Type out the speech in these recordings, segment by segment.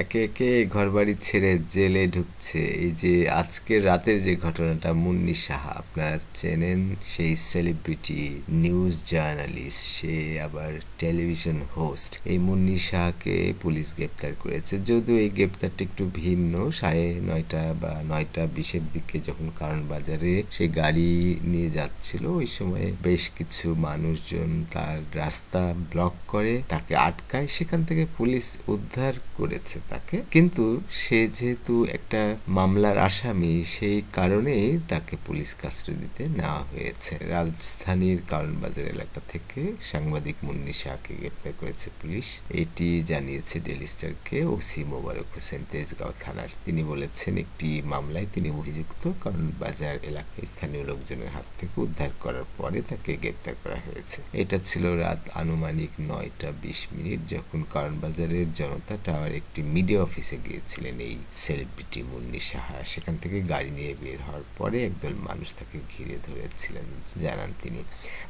একে একে ঘরবাড়ি ছেড়ে জেলে ঢুকছে। এই যে আজকের রাতের যে ঘটনাটা, মুন্নি সাহা আপনারা চেনেন, সেই সেলিব্রিটি নিউজ জার্নালিস্ট, সে আবার টেলিভিশন হোস্ট। এই মুন্নি সাহাকে পুলিশ গ্রেপ্তার করেছে। যদিও এই গ্রেপ্তারটা একটু ভিন্ন। 9:30 বা 9:20 দিকে যখন কারণ বাজারে সে গাড়ি নিয়ে যাচ্ছিল, ওই সময় বেশ কিছু মানুষজন তার রাস্তা ব্লক করে তাকে আটকায়। সেখান থেকে পুলিশ উদ্ধার করেছে তাকে, কিন্তু সে যেহেতু একটা মামলার আসামি, সেই কারণেই তাকে পুলিশ কাস্টডিতে নেওয়া হয়েছে। রাজধানীর কারণবাজার এলাকা থেকে সাংবাদিক মুন্নি শাহকে গ্রেপ্তার করেছে পুলিশ। এটি জানিয়েছে ডেইলি স্টারকে ওসি মোবারক হোসেন তেজগাঁও থানার। তিনি বলেছেন, একটি মামলায় তিনি অভিযুক্ত। কারণবাজার এলাকায় স্থানীয় লোকজনের হাত থেকে উদ্ধার করার পরে তাকে গ্রেপ্তার করা হয়েছে। এটা ছিল রাত আনুমানিক 9:20 যখন কারণবাজারের জনতা টাওয়ার একটি মিডিয়া অফিসে গিয়েছিলেন এই সেলিব্রিটি মুন্নি সাহা। সেখান থেকে গাড়ি নিয়ে বের হওয়ার পরে একদল মানুষ তাকে ঘিরে ধরেছিলেন, জানান তিনি।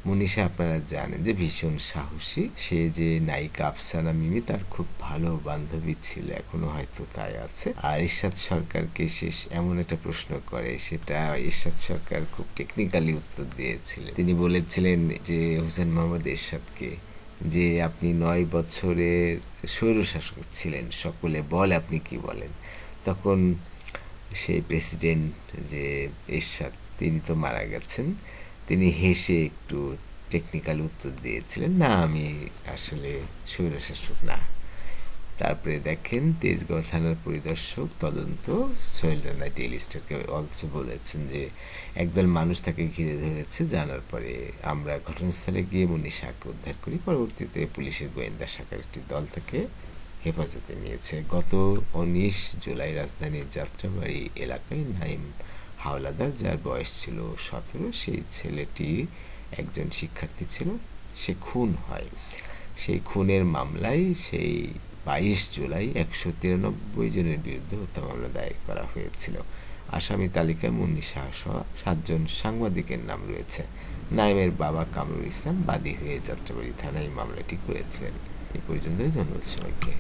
মুন্নি সাহা আপনারা জানেন যে ভীষণ সাহসী। সে যে নায়িকা আফসানা মিমি, তার খুব ভালো বান্ধবী ছিল, এখনো হয়তো তাই আছে। আর এরশাদ সরকারকে শেষ এমন একটা প্রশ্ন করে, সেটা এরশাদ সরকার খুব টেকনিক্যালি উত্তর দিয়েছিলেন। তিনি বলেছিলেন যে হোসেন মোহাম্মদ এরশাদকে, যে আপনি 9 বছরের স্বৈরশাসক ছিলেন, সকলে বল আপনি কি বলেন। তখন সেই প্রেসিডেন্ট যে এরশাদ, তিনি তো মারা গেছেন, তিনি হেসে একটু টেকনিক্যাল উত্তর দিয়েছিলেন, না আমি আসলে স্বৈরশাসক না। তারপরে দেখেন তেজগাঁও থানার পরিদর্শক তদন্ত সোহেল রানা ডেইলি স্টারকে অলসো বলেছেন যে একদল মানুষ তাকে ঘিরে ধরেছে। জানার পরে আমরা ঘটনাস্থলে গিয়ে মুন্নি শাহকে উদ্ধার করি। পরবর্তীতে পুলিশের গোয়েন্দা শাখার একটি দল তাকে হেফাজতে নিয়েছে। গত 19 জুলাই রাজধানীর যাত্রাবাড়ি এলাকায় নাইম হাওলাদার, যার বয়স ছিল 17, সেই ছেলেটি একজন শিক্ষার্থী ছিল, সে খুন হয়। সেই খুনের মামলায় সেই 22 জুলাই 193 জনের বিরুদ্ধে হত্যা মামলা দায়ের করা হয়েছিল। আসামি তালিকায় মুন্নি শাহ সহ 7 জন সাংবাদিকের নাম রয়েছে। নাইমের বাবা কামরুল ইসলাম বাদী হয়ে যাত্রাবাড়ি থানায় মামলাটি করেছিলেন। এই পর্যন্তই, ধন্যবাদ সবাইকে।